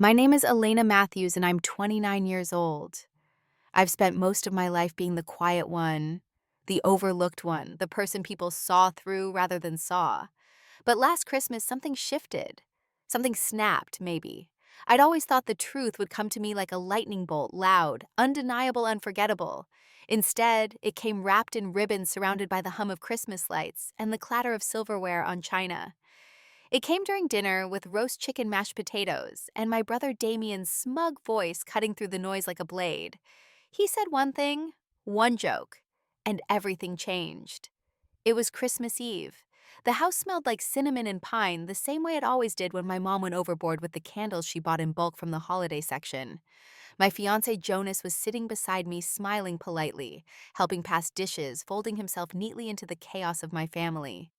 My name is Elena Matthews, and I'm 29 years old. I've spent most of my life being the quiet one, the overlooked one, the person people saw through rather than saw. But last Christmas, something shifted. Something snapped, maybe. I'd always thought the truth would come to me like a lightning bolt, loud, undeniable, unforgettable. Instead, it came wrapped in ribbons surrounded by the hum of Christmas lights and the clatter of silverware on china. It came during dinner with roast chicken mashed potatoes and my brother Damien's smug voice cutting through the noise like a blade. He said one thing, one joke, and everything changed. It was Christmas Eve. The house smelled like cinnamon and pine, the same way it always did when my mom went overboard with the candles she bought in bulk from the holiday section. My fiancé Jonas was sitting beside me, smiling politely, helping pass dishes, folding himself neatly into the chaos of my family.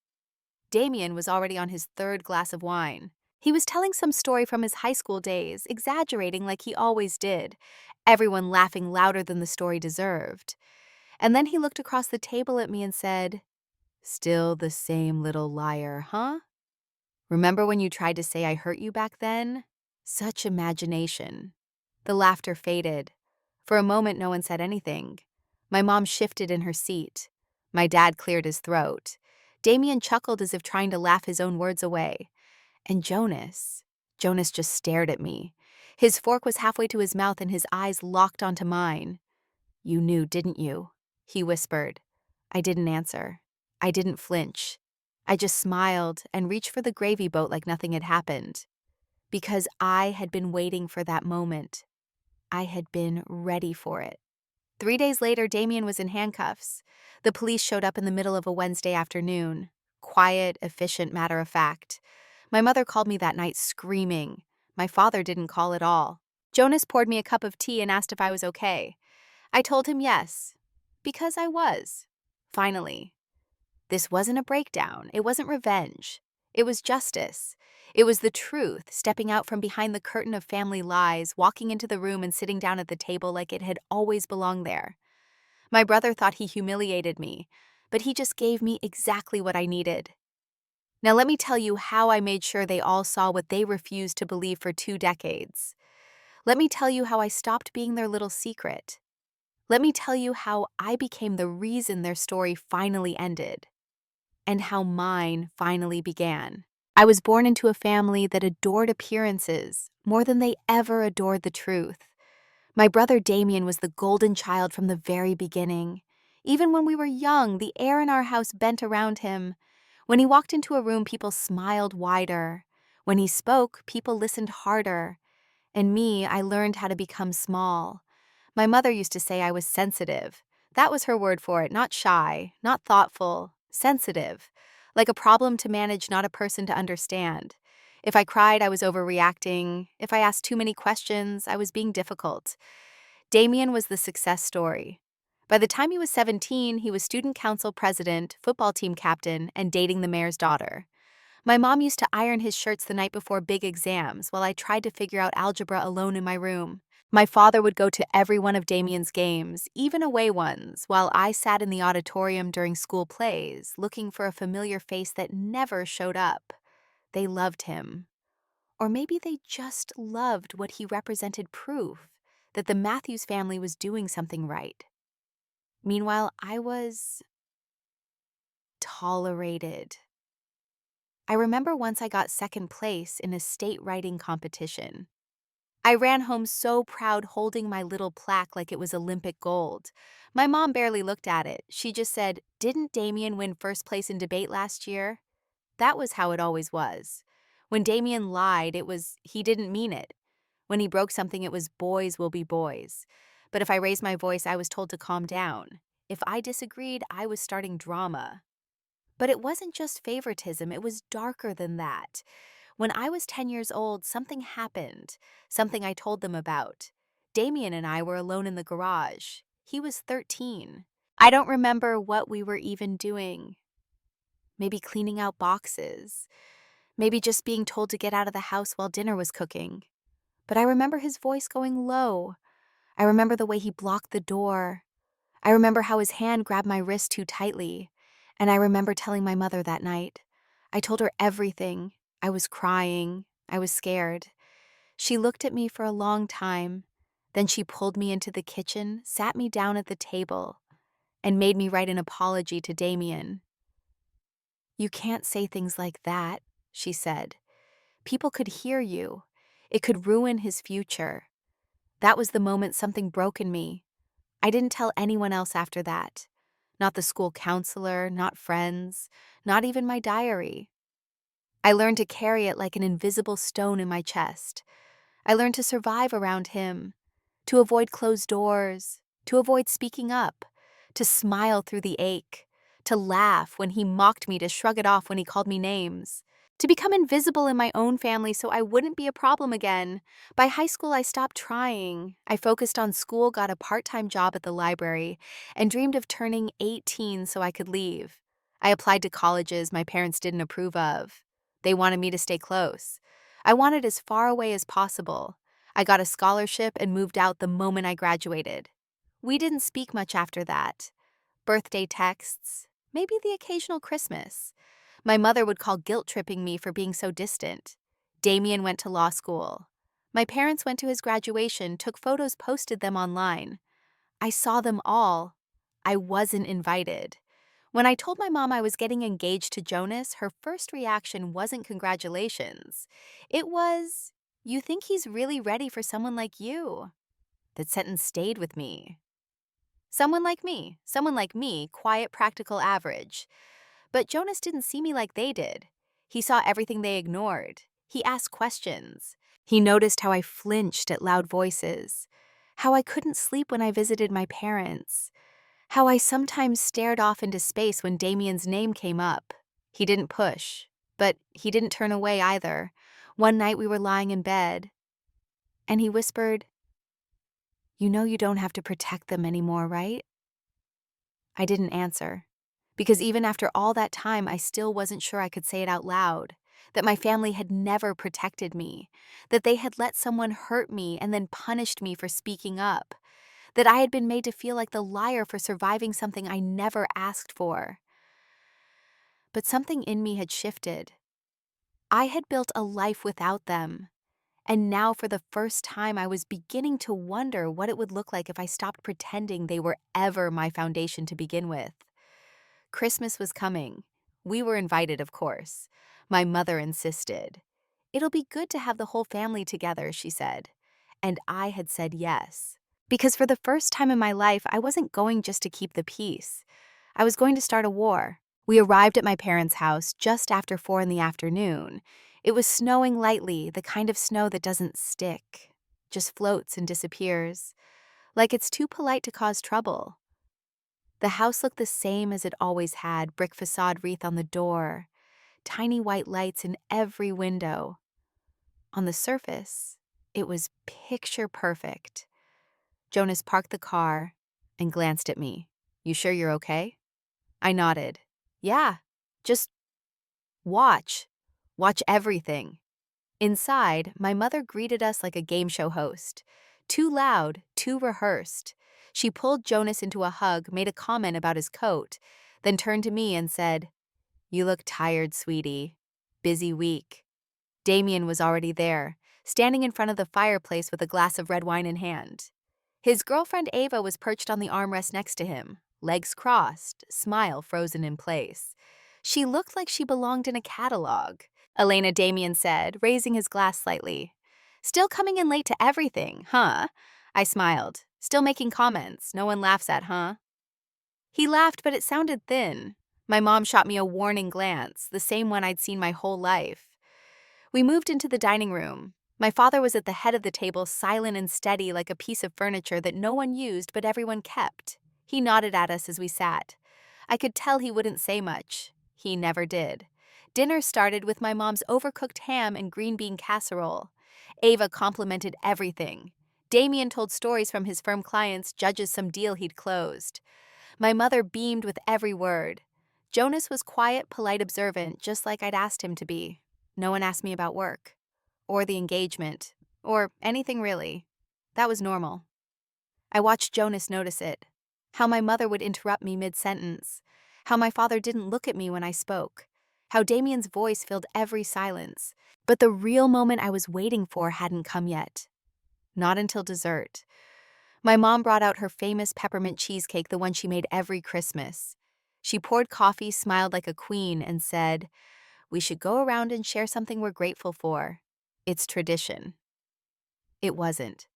Damien was already on his third glass of wine. He was telling some story from his high school days, exaggerating like he always did, everyone laughing louder than the story deserved. And then he looked across the table at me and said, "Still the same little liar, huh? Remember when you tried to say I hurt you back then?" Such imagination. The laughter faded. For a moment, no one said anything. My mom shifted in her seat. My dad cleared his throat. Damien chuckled as if trying to laugh his own words away. And Jonas just stared at me. His fork was halfway to his mouth and his eyes locked onto mine. "You knew, didn't you?" he whispered. I didn't answer. I didn't flinch. I just smiled and reached for the gravy boat like nothing had happened. Because I had been waiting for that moment. I had been ready for it. 3 days later, Damien was in handcuffs. The police showed up in the middle of a Wednesday afternoon. Quiet, efficient, matter of fact. My mother called me that night screaming. My father didn't call at all. Jonas poured me a cup of tea and asked if I was okay. I told him yes, because I was. Finally. This wasn't a breakdown. It wasn't revenge. It was justice. It was the truth, stepping out from behind the curtain of family lies, walking into the room and sitting down at the table like it had always belonged there. My brother thought he humiliated me, but he just gave me exactly what I needed. Now let me tell you how I made sure they all saw what they refused to believe for 2 decades. Let me tell you how I stopped being their little secret. Let me tell you how I became the reason their story finally ended. And how mine finally began. I was born into a family that adored appearances more than they ever adored the truth. My brother Damien was the golden child from the very beginning. Even when we were young, the air in our house bent around him. When he walked into a room, people smiled wider. When he spoke, people listened harder. And me, I learned how to become small. My mother used to say I was sensitive. That was her word for it, not shy, not thoughtful, sensitive. Like a problem to manage, not a person to understand. If I cried, I was overreacting. If I asked too many questions, I was being difficult. Damien was the success story. By the time he was 17, he was student council president, football team captain, and dating the mayor's daughter. My mom used to iron his shirts the night before big exams while I tried to figure out algebra alone in my room. My father would go to every one of Damien's games, even away ones, while I sat in the auditorium during school plays, looking for a familiar face that never showed up. They loved him. Or maybe they just loved what he represented, proof that the Matthews family was doing something right. Meanwhile, I was tolerated. I remember once I got second place in a state writing competition. I ran home so proud, holding my little plaque like it was Olympic gold. My mom barely looked at it. She just said, "Didn't Damien win first place in debate last year?" That was how it always was. When Damien lied, it was he didn't mean it. When he broke something, it was boys will be boys. But if I raised my voice, I was told to calm down. If I disagreed, I was starting drama. But it wasn't just favoritism, it was darker than that. When I was 10 years old, something happened, something I told them about. Damien and I were alone in the garage. He was 13. I don't remember what we were even doing. Maybe cleaning out boxes. Maybe just being told to get out of the house while dinner was cooking. But I remember his voice going low. I remember the way he blocked the door. I remember how his hand grabbed my wrist too tightly. And I remember telling my mother that night. I told her everything. I was crying. I was scared. She looked at me for a long time. Then she pulled me into the kitchen, sat me down at the table, and made me write an apology to Damien. "You can't say things like that," she said. "People could hear you. It could ruin his future." That was the moment something broke in me. I didn't tell anyone else after that. Not the school counselor, not friends, not even my diary. I learned to carry it like an invisible stone in my chest. I learned to survive around him, to avoid closed doors, to avoid speaking up, to smile through the ache, to laugh when he mocked me, to shrug it off when he called me names, to become invisible in my own family so I wouldn't be a problem again. By high school, I stopped trying. I focused on school, got a part-time job at the library, and dreamed of turning 18 so I could leave. I applied to colleges my parents didn't approve of. They wanted me to stay close. I wanted as far away as possible. I got a scholarship and moved out the moment I graduated. We didn't speak much after that. Birthday texts, maybe the occasional Christmas. My mother would call guilt-tripping me for being so distant. Damien went to law school. My parents went to his graduation, took photos, posted them online. I saw them all. I wasn't invited. When I told my mom I was getting engaged to Jonas, her first reaction wasn't congratulations. It was, "You think he's really ready for someone like you?" That sentence stayed with me. Someone like me, quiet, practical, average. But Jonas didn't see me like they did. He saw everything they ignored. He asked questions. He noticed how I flinched at loud voices, how I couldn't sleep when I visited my parents, how I sometimes stared off into space when Damien's name came up. He didn't push, but he didn't turn away either. One night we were lying in bed, and he whispered, "You know you don't have to protect them anymore, right?" I didn't answer, because even after all that time, I still wasn't sure I could say it out loud, that my family had never protected me, that they had let someone hurt me and then punished me for speaking up, that I had been made to feel like the liar for surviving something I never asked for. But something in me had shifted. I had built a life without them, and now for the first time I was beginning to wonder what it would look like if I stopped pretending they were ever my foundation to begin with. Christmas was coming. We were invited, of course. My mother insisted. "It'll be good to have the whole family together," she said. And I had said yes. Because for the first time in my life, I wasn't going just to keep the peace. I was going to start a war. We arrived at my parents' house just after 4 in the afternoon. It was snowing lightly, the kind of snow that doesn't stick, just floats and disappears, like it's too polite to cause trouble. The house looked the same as it always had, brick facade wreath on the door, tiny white lights in every window. On the surface, it was picture perfect. Jonas parked the car and glanced at me. "You sure you're okay?" I nodded. "Yeah, just watch. Watch everything." Inside, my mother greeted us like a game show host. Too loud, too rehearsed. She pulled Jonas into a hug, made a comment about his coat, then turned to me and said, "You look tired, sweetie. Busy week." Damien was already there, standing in front of the fireplace with a glass of red wine in hand. His girlfriend Ava was perched on the armrest next to him, legs crossed, smile frozen in place. She looked like she belonged in a catalog. Elena, Damien said, raising his glass slightly. "Still coming in late to everything, huh?" I smiled. "Still making comments. No one laughs at, huh?" He laughed, but it sounded thin. My mom shot me a warning glance, the same one I'd seen my whole life. We moved into the dining room. My father was at the head of the table, silent and steady like a piece of furniture that no one used but everyone kept. He nodded at us as we sat. I could tell he wouldn't say much. He never did. Dinner started with my mom's overcooked ham and green bean casserole. Ava complimented everything. Damien told stories from his firm clients, judges some deal he'd closed. My mother beamed with every word. Jonas was quiet, polite, observant, just like I'd asked him to be. No one asked me about work, or the engagement, or anything really. That was normal. I watched Jonas notice it. How my mother would interrupt me mid-sentence. How my father didn't look at me when I spoke. how Damien's voice filled every silence. But the real moment I was waiting for hadn't come yet. Not until dessert. My mom brought out her famous peppermint cheesecake, the one she made every Christmas. She poured coffee, smiled like a queen, and said, "We should go around and share something we're grateful for. It's tradition." It wasn't.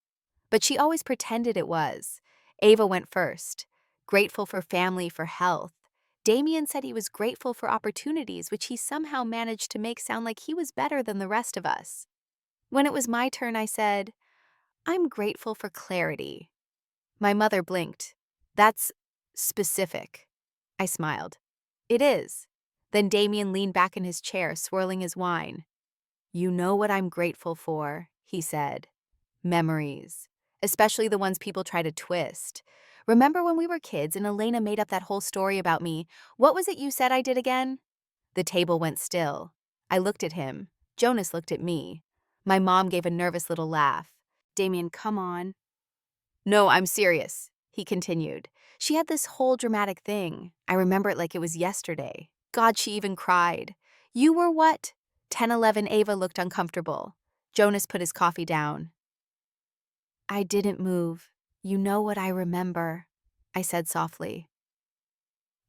But she always pretended it was. Ava went first, grateful for family, for health. Damien said he was grateful for opportunities, which he somehow managed to make sound like he was better than the rest of us. When it was my turn, I said, "I'm grateful for clarity." My mother blinked. "That's specific." I smiled. "It is." Then Damien leaned back in his chair, swirling his wine. "You know what I'm grateful for," he said. "Memories. Especially the ones people try to twist. Remember when we were kids and Elena made up that whole story about me? What was it you said I did again?" The table went still. I looked at him. Jonas looked at me. My mom gave a nervous little laugh. "Damien, come on." "No, I'm serious," he continued. "She had this whole dramatic thing. I remember it like it was yesterday. God, she even cried. You were what?" 10-11. Ava looked uncomfortable. Jonas put his coffee down. "I didn't move. You know what I remember," I said softly.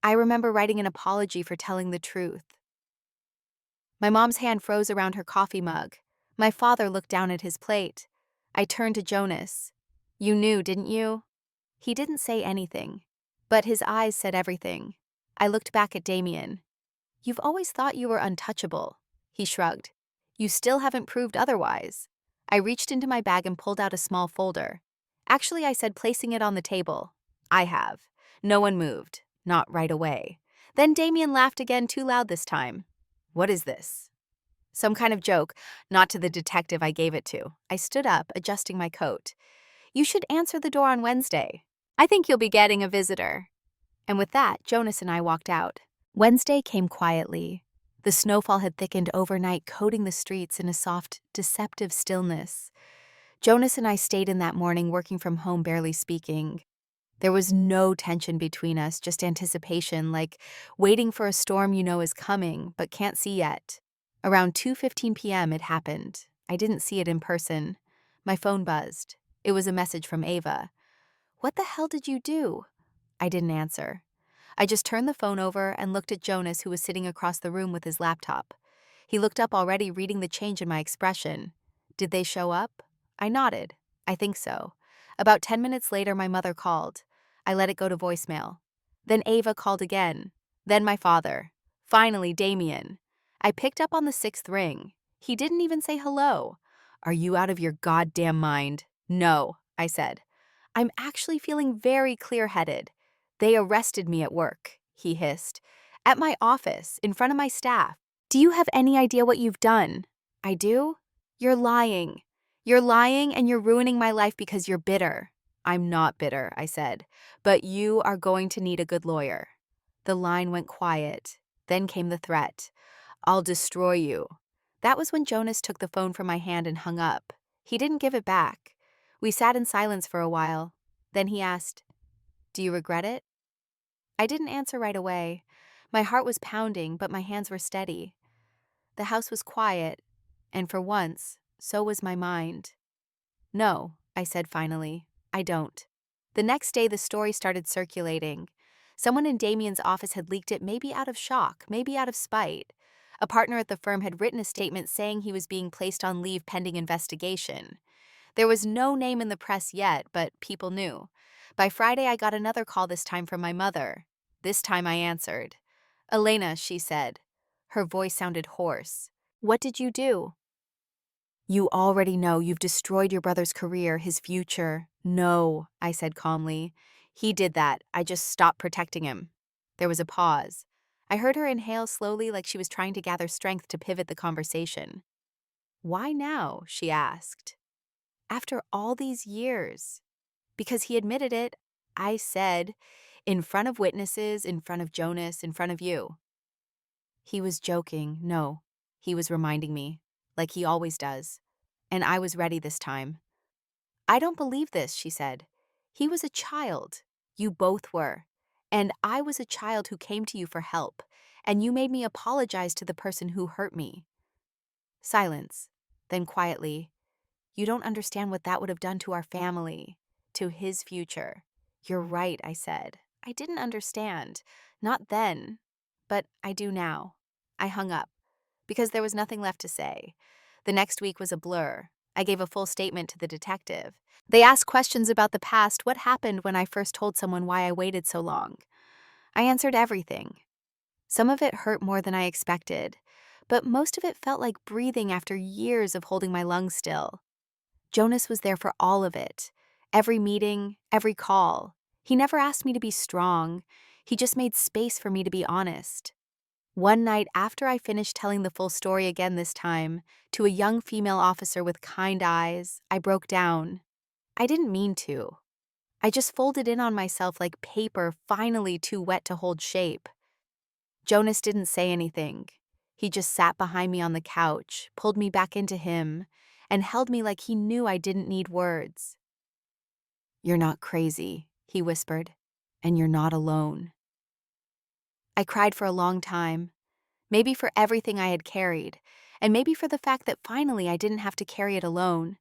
"I remember writing an apology for telling the truth." My mom's hand froze around her coffee mug. My father looked down at his plate. I turned to Jonas. "You knew, didn't you?" He didn't say anything, but his eyes said everything. I looked back at Damien. "You've always thought you were untouchable." He shrugged. "You still haven't proved otherwise." I reached into my bag and pulled out a small folder. "Actually," I said, placing it on the table. "I have." No one moved. Not right away. Then Damien laughed again, too loud this time. "What is this?" Some kind of joke, not to the detective I gave it to. I stood up, adjusting my coat. "You should answer the door on Wednesday. I think you'll be getting a visitor." And with that, Jonas and I walked out. Wednesday came quietly. The snowfall had thickened overnight, coating the streets in a soft, deceptive stillness. Jonas and I stayed in that morning, working from home, barely speaking. There was no tension between us, just anticipation, like waiting for a storm you know is coming, but can't see yet. Around 2:15 p.m. it happened. I didn't see it in person. My phone buzzed. It was a message from Ava. "What the hell did you do?" I didn't answer. I just turned the phone over and looked at Jonas, who was sitting across the room with his laptop. He looked up, already reading the change in my expression. "Did they show up?" I nodded. "I think so." About 10 minutes later, my mother called. I let it go to voicemail. Then Ava called again. Then my father. Finally, Damien. I picked up on the 6th ring. He didn't even say hello. "Are you out of your goddamn mind?" "No," I said. "I'm actually feeling very clear-headed." "They arrested me at work," he hissed. "At my office, in front of my staff. Do you have any idea what you've done?" "I do?" "You're lying. You're lying and you're ruining my life because you're bitter." "I'm not bitter," I said. "But you are going to need a good lawyer." The line went quiet. Then came the threat. "I'll destroy you." That was when Jonas took the phone from my hand and hung up. He didn't give it back. We sat in silence for a while. Then he asked, "Do you regret it?" I didn't answer right away. My heart was pounding, but my hands were steady. The house was quiet, and for once, so was my mind. "No," I said finally. "I don't." The next day, the story started circulating. Someone in Damien's office had leaked it, maybe out of shock, maybe out of spite. A partner at the firm had written a statement saying he was being placed on leave pending investigation. There was no name in the press yet, but people knew. By Friday, I got another call, this time from my mother. This time I answered. "Elena," she said. Her voice sounded hoarse. "What did you do?" "You already know. You've destroyed your brother's career, his future." "No," I said calmly. "He did that. I just stopped protecting him." There was a pause. I heard her inhale slowly, like she was trying to gather strength to pivot the conversation. "Why now?" she asked. "After all these years." "Because he admitted it," I said, "in front of witnesses, in front of Jonas, in front of you." He was joking. No, he was reminding me, like he always does. And I was ready this time. "I don't believe this," she said. "He was a child. You both were. And I was a child who came to you for help, and you made me apologize to the person who hurt me. Silence. Then quietly, you don't understand what that would have done to our family, to his future. You're right, I said. I didn't understand. Not then. But I do now. I hung up, because there was nothing left to say. The next week was a blur. I gave a full statement to the detective. They asked questions about the past, what happened when I first told someone why I waited so long. I answered everything. Some of it hurt more than I expected, but most of it felt like breathing after years of holding my lungs still. Jonas was there for all of it. Every meeting, every call. He never asked me to be strong. He just made space for me to be honest. One night after I finished telling the full story again this time, to a young female officer with kind eyes, I broke down. I didn't mean to. I just folded in on myself like paper finally too wet to hold shape. Jonas didn't say anything. He just sat behind me on the couch, pulled me back into him, and held me like he knew I didn't need words. "You're not crazy," he whispered, "and you're not alone." I cried for a long time, maybe for everything I had carried, and maybe for the fact that finally I didn't have to carry it alone.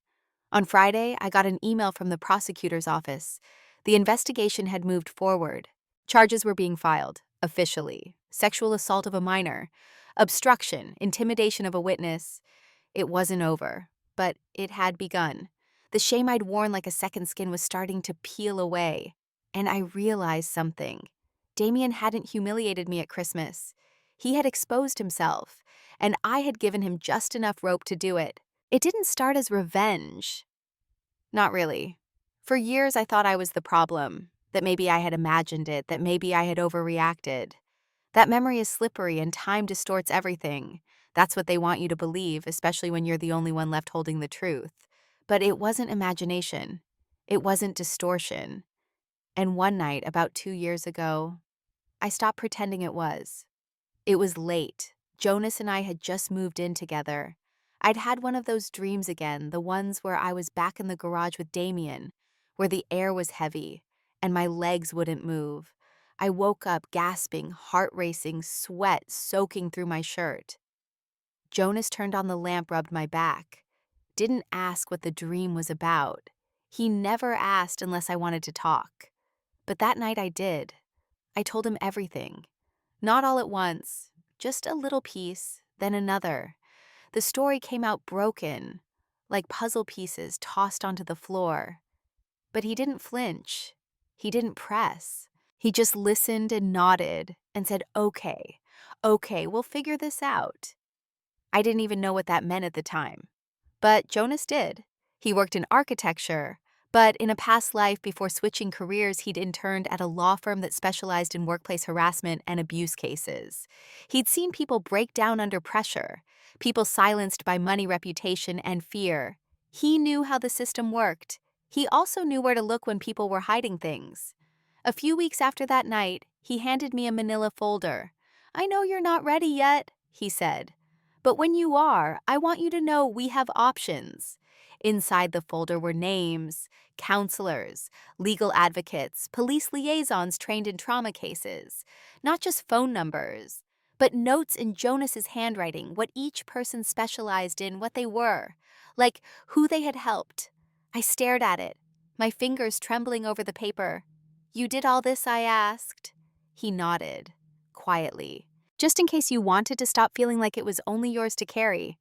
On Friday, I got an email from the prosecutor's office. The investigation had moved forward. Charges were being filed, officially. Sexual assault of a minor, obstruction, intimidation of a witness. It wasn't over, but it had begun. The shame I'd worn like a second skin was starting to peel away. And I realized something. Damien hadn't humiliated me at Christmas. He had exposed himself, and I had given him just enough rope to do it. It didn't start as revenge. Not really. For years I thought I was the problem, that maybe I had imagined it, that maybe I had overreacted. That memory is slippery and time distorts everything. That's what they want you to believe, especially when you're the only one left holding the truth. But it wasn't imagination. It wasn't distortion. And one night, about 2 years ago, I stopped pretending it was. It was late. Jonas and I had just moved in together. I'd had one of those dreams again, the ones where I was back in the garage with Damien, where the air was heavy and my legs wouldn't move. I woke up gasping, heart racing, sweat soaking through my shirt. Jonas turned on the lamp, rubbed my back. Didn't ask what the dream was about. He never asked unless I wanted to talk. But that night I did. I told him everything. Not all at once, just a little piece, then another. The story came out broken, like puzzle pieces tossed onto the floor. But he didn't flinch. He didn't press. He just listened and nodded and said, okay, we'll figure this out. I didn't even know what that meant at the time. But Jonas did. He worked in architecture, but in a past life before switching careers, he'd interned at a law firm that specialized in workplace harassment and abuse cases. He'd seen people break down under pressure, people silenced by money, reputation, and fear. He knew how the system worked. He also knew where to look when people were hiding things. A few weeks after that night, he handed me a manila folder. "I know you're not ready yet," he said. "But when you are, I want you to know we have options." Inside the folder were names, counselors, legal advocates, police liaisons trained in trauma cases. Not just phone numbers, but notes in Jonas's handwriting, what each person specialized in, what they were, like who they had helped. I stared at it, my fingers trembling over the paper. "You did all this?" I asked. He nodded, quietly. "Just in case you wanted to stop feeling like it was only yours to carry."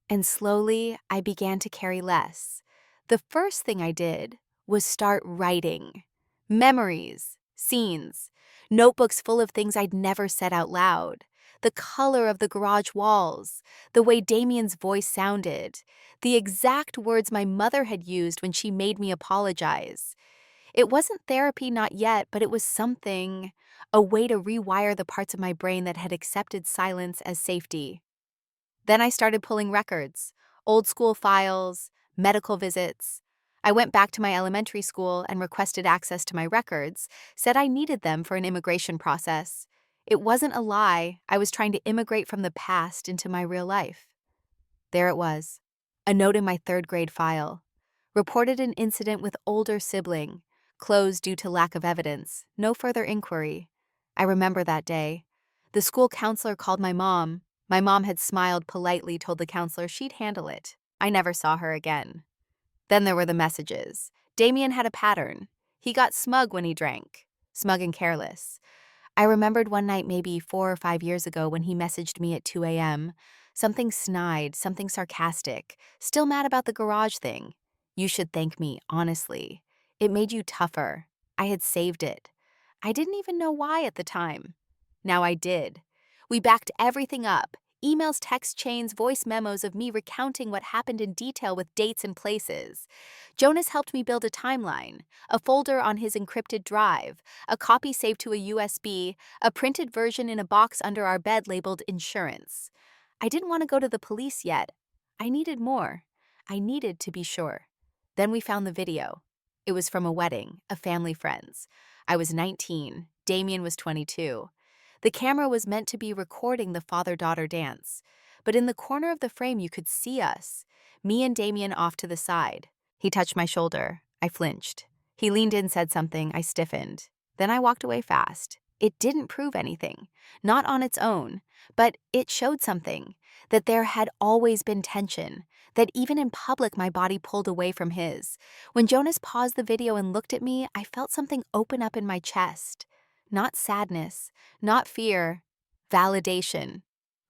And slowly, I began to carry less. The first thing I did was start writing. Memories, scenes, notebooks full of things I'd never said out loud. The color of the garage walls, the way Damien's voice sounded, the exact words my mother had used when she made me apologize. It wasn't therapy, not yet, but it was something, a way to rewire the parts of my brain that had accepted silence as safety. Then I started pulling records, old school files, medical visits. I went back to my elementary school and requested access to my records, said I needed them for an immigration process. It wasn't a lie. I was trying to immigrate from the past into my real life. There it was, a note in my third grade file. Reported an incident with older sibling. Closed due to lack of evidence. No further inquiry. I remember that day. The school counselor called my mom. My mom had smiled politely, told the counselor she'd handle it. I never saw her again. Then there were the messages. Damien had a pattern. He got smug when he drank. Smug and careless. I remembered one night maybe 4 or 5 years ago when he messaged me at 2 a.m. Something snide, something sarcastic. Still mad about the garage thing. You should thank me, honestly. It made you tougher. I had saved it. I didn't even know why at the time. Now I did. We backed everything up. Emails, text chains, voice memos of me recounting what happened in detail with dates and places. Jonas helped me build a timeline, a folder on his encrypted drive, a copy saved to a USB, a printed version in a box under our bed labeled insurance. I didn't want to go to the police yet. I needed more. I needed to be sure. Then we found the video. It was from a wedding, a family friend's. I was 19. Damien was 22. The camera was meant to be recording the father-daughter dance, but in the corner of the frame you could see us, me and Damien off to the side. He touched my shoulder. I flinched. He leaned in, said something. I stiffened. Then I walked away fast. It didn't prove anything, not on its own, but it showed something, that there had always been tension, that even in public my body pulled away from his. When Jonas paused the video and looked at me, I felt something open up in my chest. Not sadness, not fear, validation.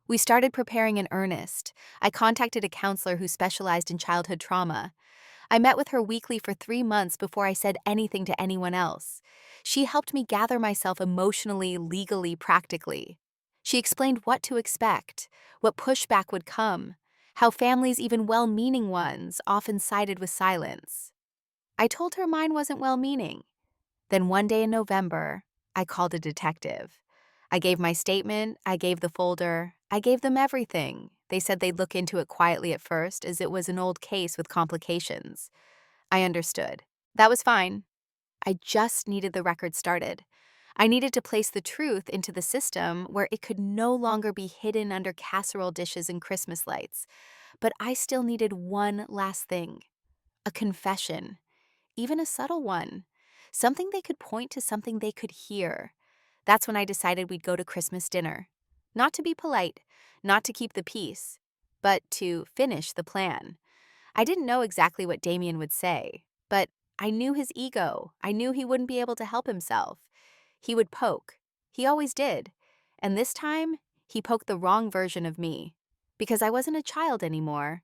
We started preparing in earnest. I contacted a counselor who specialized in childhood trauma. I met with her weekly for 3 months before I said anything to anyone else. She helped me gather myself emotionally, legally, practically. She explained what to expect, what pushback would come, how families, even well-meaning ones, often sided with silence. I told her mine wasn't well-meaning. Then one day in November, I called a detective. I gave my statement, I gave the folder, I gave them everything. They said they'd look into it quietly at first, as it was an old case with complications. I understood. That was fine. I just needed the record started. I needed to place the truth into the system where it could no longer be hidden under casserole dishes and Christmas lights. But I still needed one last thing. A confession. Even a subtle one. Something they could point to, something they could hear. That's when I decided we'd go to Christmas dinner. Not to be polite, not to keep the peace, but to finish the plan. I didn't know exactly what Damien would say, but I knew his ego. I knew he wouldn't be able to help himself. He would poke. He always did. And this time, he poked the wrong version of me. Because I wasn't a child anymore.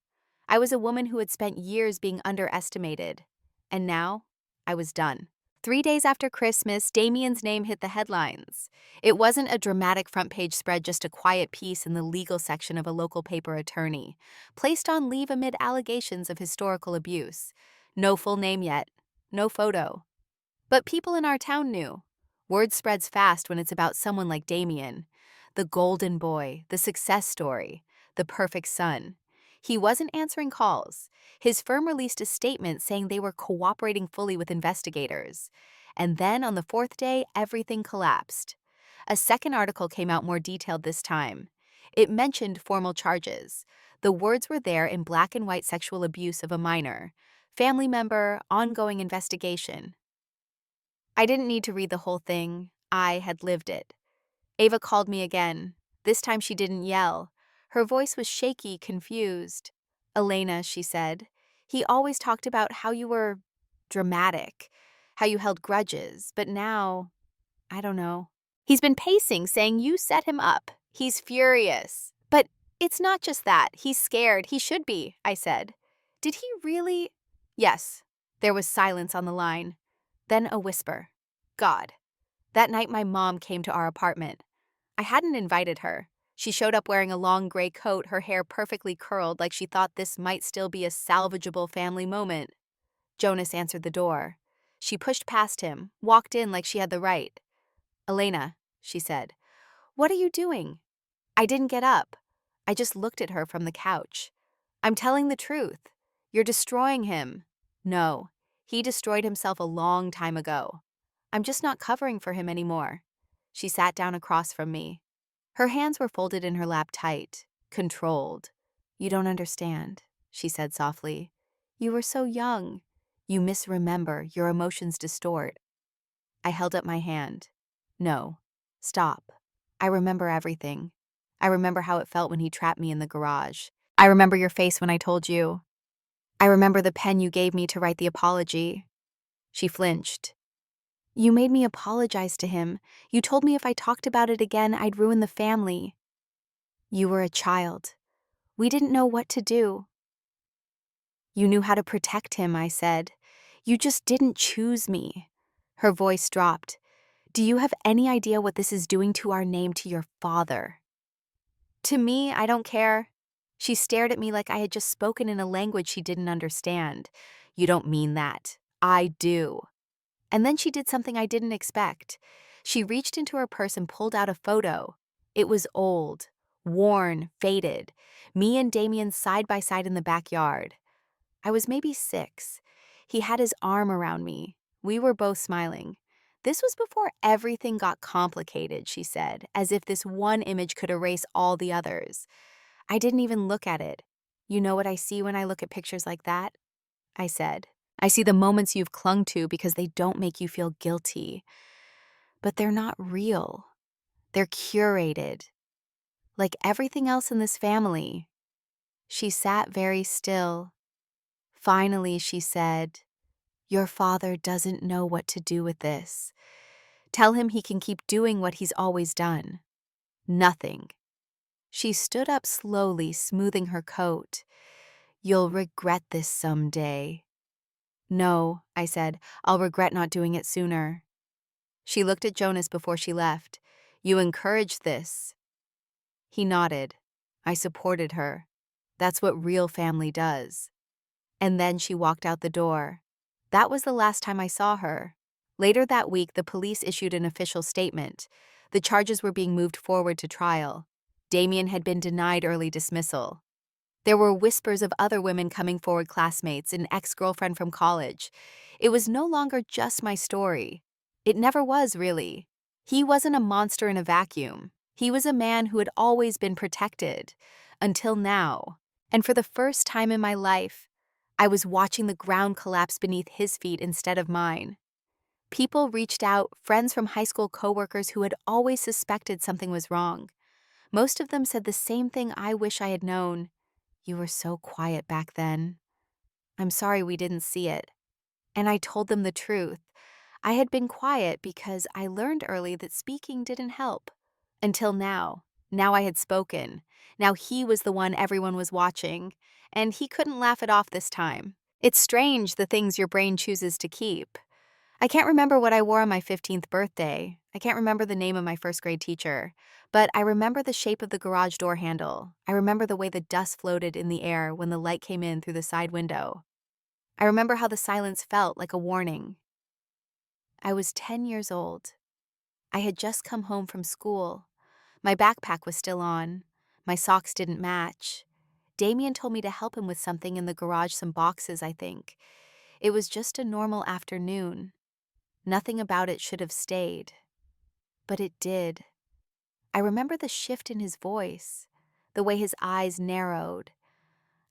I was a woman who had spent years being underestimated. And now, I was done. 3 days after Christmas, Damien's name hit the headlines. It wasn't a dramatic front-page spread, just a quiet piece in the legal section of a local paper attorney, placed on leave amid allegations of historical abuse. No full name yet, no photo. But people in our town knew. Word spreads fast when it's about someone like Damien. The golden boy, the success story, the perfect son. He wasn't answering calls. His firm released a statement saying they were cooperating fully with investigators. And then on the 4th day, everything collapsed. A second article came out more detailed this time. It mentioned formal charges. The words were there in black and white: sexual abuse of a minor, family member, ongoing investigation. I didn't need to read the whole thing. I had lived it. Ava called me again. This time she didn't yell. Her voice was shaky, confused. "Elena," she said, "he always talked about how you were dramatic, how you held grudges, but now, I don't know. He's been pacing, saying you set him up. He's furious. But it's not just that. He's scared. He should be," I said. "Did he really?" "Yes." There was silence on the line. Then a whisper. "God." That night my mom came to our apartment. I hadn't invited her. She showed up wearing a long gray coat, her hair perfectly curled, like she thought this might still be a salvageable family moment. Jonas answered the door. She pushed past him, walked in like she had the right. "Elena," she said, "what are you doing?" I didn't get up. I just looked at her from the couch. "I'm telling the truth. You're destroying him." "No, he destroyed himself a long time ago. I'm just not covering for him anymore." She sat down across from me. Her hands were folded in her lap tight, controlled. "You don't understand," she said softly. "You were so young. You misremember, your emotions distort. I held up my hand. No. Stop. I remember everything. I remember how it felt when he trapped me in the garage. I remember your face when I told you. I remember the pen you gave me to write the apology. She flinched. You made me apologize to him. You told me if I talked about it again, I'd ruin the family. You were a child. We didn't know what to do. You knew how to protect him, I said. You just didn't choose me. Her voice dropped. Do you have any idea what this is doing to our name, to your father? To me, I don't care. She stared at me like I had just spoken in a language she didn't understand. You don't mean that. I do. And then she did something I didn't expect. She reached into her purse and pulled out a photo. It was old, worn, faded. Me and Damien side by side in the backyard. I was maybe 6. He had his arm around me. We were both smiling. This was before everything got complicated, she said, as if this one image could erase all the others. I didn't even look at it. You know what I see when I look at pictures like that? I said. I see the moments you've clung to because they don't make you feel guilty. But they're not real. They're curated. Like everything else in this family. She sat very still. Finally, she said, Your father doesn't know what to do with this. Tell him he can keep doing what he's always done. Nothing. She stood up slowly, smoothing her coat. You'll regret this someday. No, I said, I'll regret not doing it sooner. She looked at Jonas before she left. You encouraged this. He nodded. I supported her. That's what real family does. And then she walked out the door. That was the last time I saw her. Later that week, the police issued an official statement. The charges were being moved forward to trial. Damien had been denied early dismissal. There were whispers of other women coming forward, classmates, an ex-girlfriend from college. It was no longer just my story. It never was, really. He wasn't a monster in a vacuum. He was a man who had always been protected. Until now. And for the first time in my life, I was watching the ground collapse beneath his feet instead of mine. People reached out, friends from high school coworkers who had always suspected something was wrong. Most of them said the same thing I wish I had known. You were so quiet back then. I'm sorry we didn't see it. And I told them the truth. I had been quiet because I learned early that speaking didn't help. Until now. Now I had spoken. Now he was the one everyone was watching. And he couldn't laugh it off this time. It's strange, the things your brain chooses to keep. I can't remember what I wore on my 15th birthday. I can't remember the name of my first grade teacher. But I remember the shape of the garage door handle. I remember the way the dust floated in the air when the light came in through the side window. I remember how the silence felt like a warning. I was 10 years old. I had just come home from school. My backpack was still on. My socks didn't match. Damien told me to help him with something in the garage, some boxes, I think. It was just a normal afternoon. Nothing about it should have stayed. But it did. I remember the shift in his voice, the way his eyes narrowed.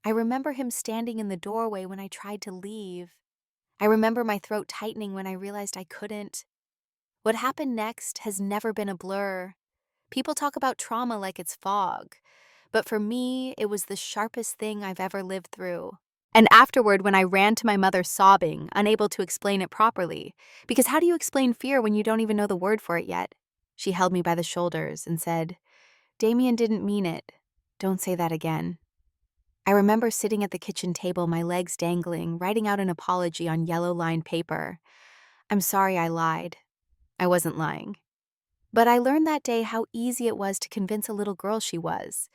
I remember him standing in the doorway when I tried to leave. I remember my throat tightening when I realized I couldn't. What happened next has never been a blur. People talk about trauma like it's fog. But for me, it was the sharpest thing I've ever lived through. And afterward, when I ran to my mother sobbing, unable to explain it properly, because how do you explain fear when you don't even know the word for it yet? She held me by the shoulders and said, Damien didn't mean it. Don't say that again. I remember sitting at the kitchen table, my legs dangling, writing out an apology on yellow-lined paper. I'm sorry I lied. I wasn't lying. But I learned that day how easy it was to convince a little girl she was.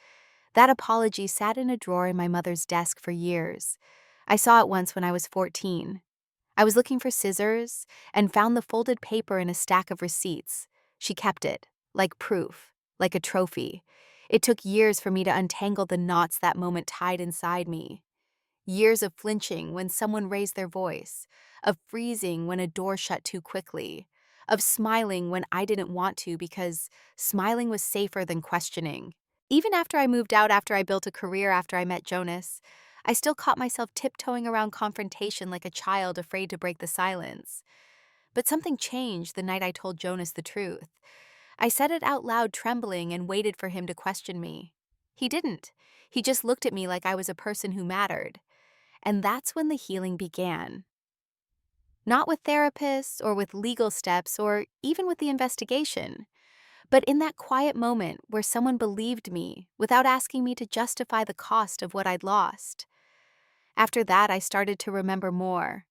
That apology sat in a drawer in my mother's desk for years. I saw it once when I was 14. I was looking for scissors and found the folded paper in a stack of receipts. She kept it, like proof, like a trophy. It took years for me to untangle the knots that moment tied inside me. Years of flinching when someone raised their voice, of freezing when a door shut too quickly, of smiling when I didn't want to because smiling was safer than questioning. Even after I moved out, after I built a career, after I met Jonas, I still caught myself tiptoeing around confrontation like a child afraid to break the silence. But something changed the night I told Jonas the truth. I said it out loud, trembling, and waited for him to question me. He didn't. He just looked at me like I was a person who mattered. And that's when the healing began. Not with therapists or with legal steps or even with the investigation, but in that quiet moment where someone believed me without asking me to justify the cost of what I'd lost. After that, I started to remember more.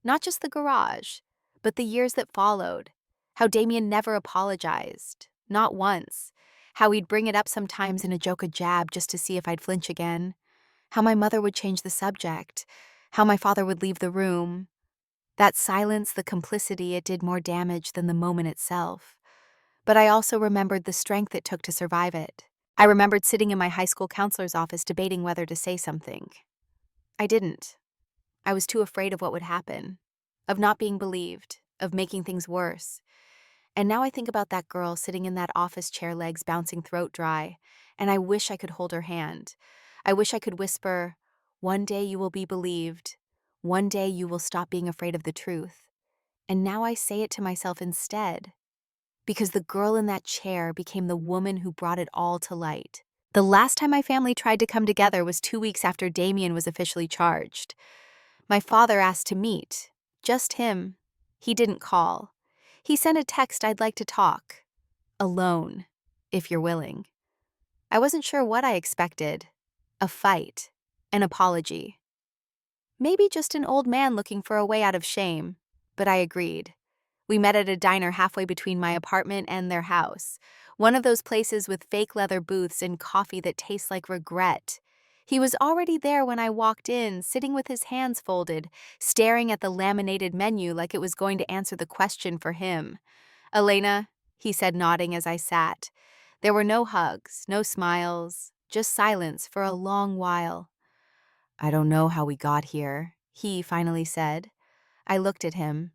Not just the garage, but the years that followed. How Damien never apologized, not once. How he'd bring it up sometimes in a joke, a jab, just to see if I'd flinch again. How my mother would change the subject. How my father would leave the room. That silence, the complicity, it did more damage than the moment itself. But I also remembered the strength it took to survive it. I remembered sitting in my high school counselor's office debating whether to say something. I didn't. I was too afraid of what would happen, of not being believed, of making things worse. And now I think about that girl sitting in that office chair, legs bouncing, throat dry, and I wish I could hold her hand. I wish I could whisper, "One day you will be believed. One day you will stop being afraid of the truth." And now I say it to myself instead, because the girl in that chair became the woman who brought it all to light. The last time my family tried to come together was 2 weeks after Damien was officially charged. My father asked to meet. Just him. He didn't call. He sent a text, "I'd like to talk. Alone, if you're willing." I wasn't sure what I expected. A fight. An apology. Maybe just an old man looking for a way out of shame. But I agreed. We met at a diner halfway between my apartment and their house. One of those places with fake leather booths and coffee that tastes like regret. He was already there when I walked in, sitting with his hands folded, staring at the laminated menu like it was going to answer the question for him. "Elena," he said, nodding as I sat. There were no hugs, no smiles, just silence for a long while. "I don't know how we got here," he finally said. I looked at him.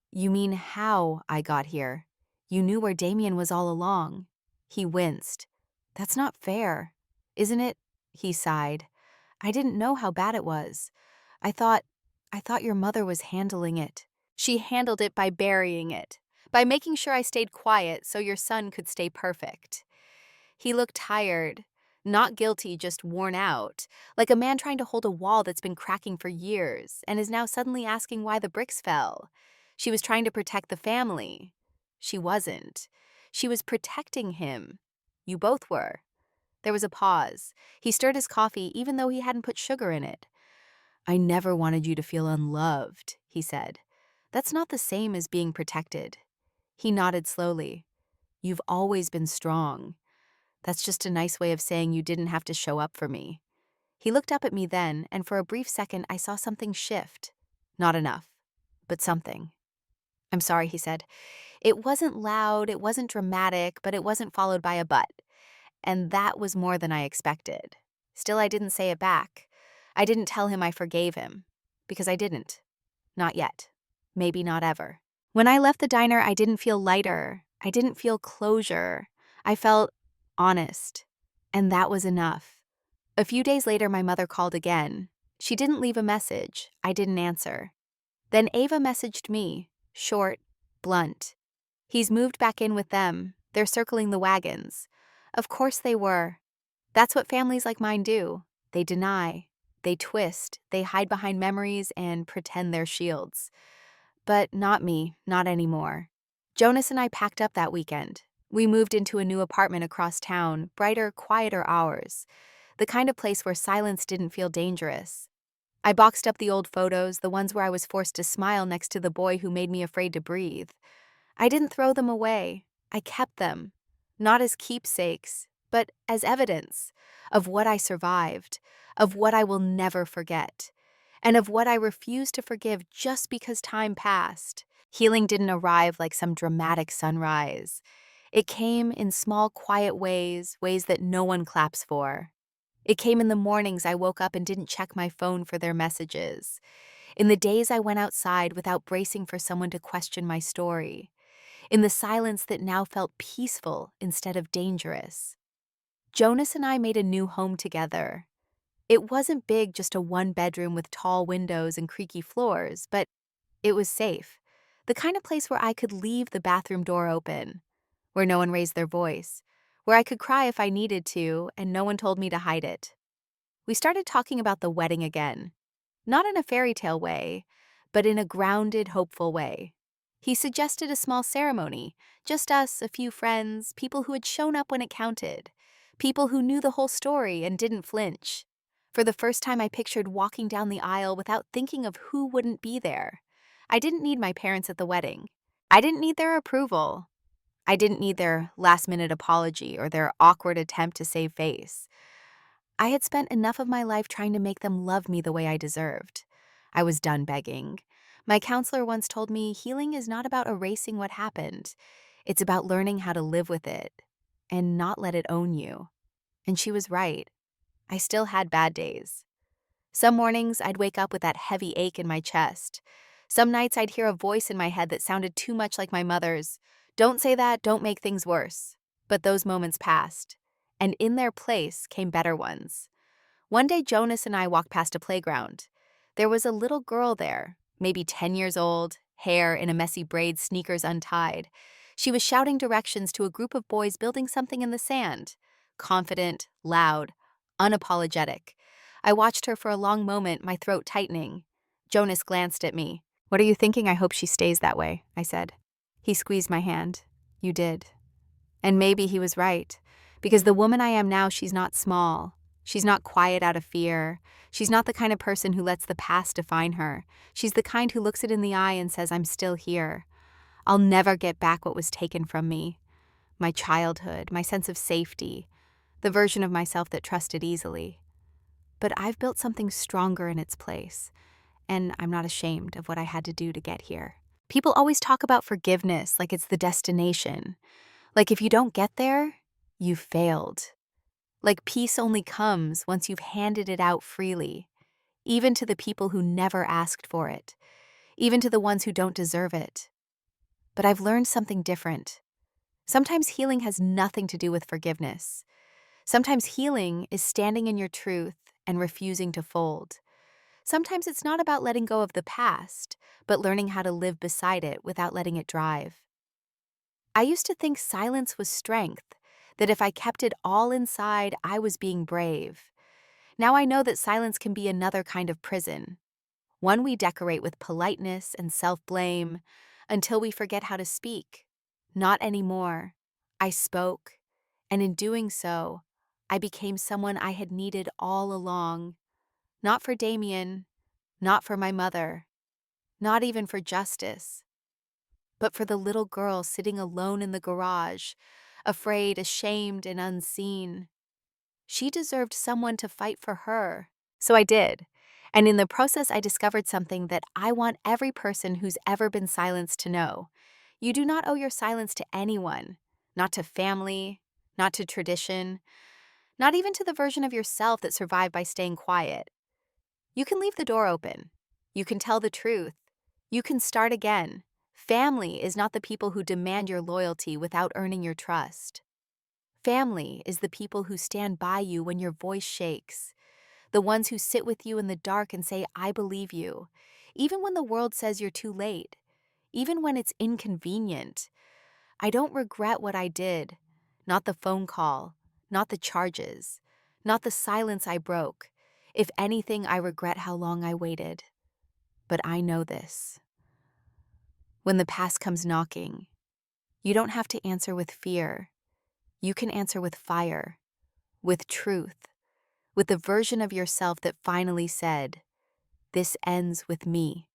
"You mean how I got here? You knew where Damien was all along." He winced. "That's not fair, isn't it?" He sighed. "I didn't know how bad it was. I thought your mother was handling it." "She handled it by burying it, by making sure I stayed quiet so your son could stay perfect." He looked tired, not guilty, just worn out, like a man trying to hold a wall that's been cracking for years and is now suddenly asking why the bricks fell. She was trying to protect the family. She wasn't. She was protecting him. You both were. There was a pause. He stirred his coffee even though he hadn't put sugar in it. "I never wanted you to feel unloved," he said. "That's not the same as being protected." He nodded slowly. "You've always been strong. That's just a nice way of saying you didn't have to show up for me." He looked up at me then, and for a brief second I saw something shift. Not enough, but something. "I'm sorry," he said. It wasn't loud, it wasn't dramatic, but it wasn't followed by a but. And that was more than I expected. Still, I didn't say it back. I didn't tell him I forgave him. Because I didn't. Not yet. Maybe not ever. When I left the diner, I didn't feel lighter. I didn't feel closure. I felt honest. And that was enough. A few days later, my mother called again. She didn't leave a message. I didn't answer. Then Ava messaged me. Short, blunt. "He's moved back in with them. They're circling the wagons." Of course they were. That's what families like mine do. They deny. They twist. They hide behind memories and pretend they're shields. But not me, not anymore. Jonas and I packed up that weekend. We moved into a new apartment across town, brighter, quieter hours. The kind of place where silence didn't feel dangerous. I boxed up the old photos, the ones where I was forced to smile next to the boy who made me afraid to breathe. I didn't throw them away. I kept them. Not as keepsakes, but as evidence of what I survived, of what I will never forget, and of what I refuse to forgive just because time passed. Healing didn't arrive like some dramatic sunrise. It came in small, quiet ways, ways that no one claps for. It came in the mornings I woke up and didn't check my phone for their messages. In the days I went outside without bracing for someone to question my story. In the silence that now felt peaceful instead of dangerous. Jonas and I made a new home together. It wasn't big, just a one-bedroom with tall windows and creaky floors, but it was safe. The kind of place where I could leave the bathroom door open, where no one raised their voice, where I could cry if I needed to and no one told me to hide it. We started talking about the wedding again, not in a fairy tale way, but in a grounded, hopeful way. He suggested a small ceremony, just us, a few friends, people who had shown up when it counted, people who knew the whole story and didn't flinch. For the first time, I pictured walking down the aisle without thinking of who wouldn't be there. I didn't need my parents at the wedding. I didn't need their approval. I didn't need their last-minute apology or their awkward attempt to save face. I had spent enough of my life trying to make them love me the way I deserved. I was done begging. My counselor once told me healing is not about erasing what happened. It's about learning how to live with it and not let it own you. And she was right. I still had bad days. Some mornings I'd wake up with that heavy ache in my chest. Some nights I'd hear a voice in my head that sounded too much like my mother's. Don't say that, don't make things worse. But those moments passed, and in their place came better ones. One day Jonas and I walked past a playground. There was a little girl there, maybe 10 years old, hair in a messy braid, sneakers untied. She was shouting directions to a group of boys building something in the sand. Confident, loud, unapologetic. I watched her for a long moment, my throat tightening. Jonas glanced at me. "What are you thinking? I hope she stays that way," I said. He squeezed my hand. "You did." And maybe he was right. Because the woman I am now, she's not small. She's not quiet out of fear. She's not the kind of person who lets the past define her. She's the kind who looks it in the eye and says, "I'm still here. I'll never get back what was taken from me. My childhood, my sense of safety, the version of myself that trusted easily. But I've built something stronger in its place, and I'm not ashamed of what I had to do to get here." People always talk about forgiveness like it's the destination. Like if you don't get there, you've failed. Like peace only comes once you've handed it out freely, even to the people who never asked for it, even to the ones who don't deserve it. But I've learned something different. Sometimes healing has nothing to do with forgiveness. Sometimes healing is standing in your truth and refusing to fold. Sometimes it's not about letting go of the past, but learning how to live beside it without letting it drive. I used to think silence was strength, that if I kept it all inside, I was being brave. Now I know that silence can be another kind of prison, one we decorate with politeness and self-blame until we forget how to speak. Not anymore. I spoke, and in doing so, I became someone I had needed all along. Not for Damien, not for my mother, not even for justice, but for the little girl sitting alone in the garage, afraid, ashamed, and unseen. She deserved someone to fight for her. So I did. And in the process, I discovered something that I want every person who's ever been silenced to know. You do not owe your silence to anyone, not to family, not to tradition, not even to the version of yourself that survived by staying quiet. You can leave the door open. You can tell the truth. You can start again. Family is not the people who demand your loyalty without earning your trust. Family is the people who stand by you when your voice shakes, the ones who sit with you in the dark and say, "I believe you," even when the world says you're too late, even when it's inconvenient. I don't regret what I did, not the phone call, not the charges, not the silence I broke. If anything, I regret how long I waited. But I know this. When the past comes knocking, you don't have to answer with fear. You can answer with fire, with truth, with the version of yourself that finally said, "This ends with me."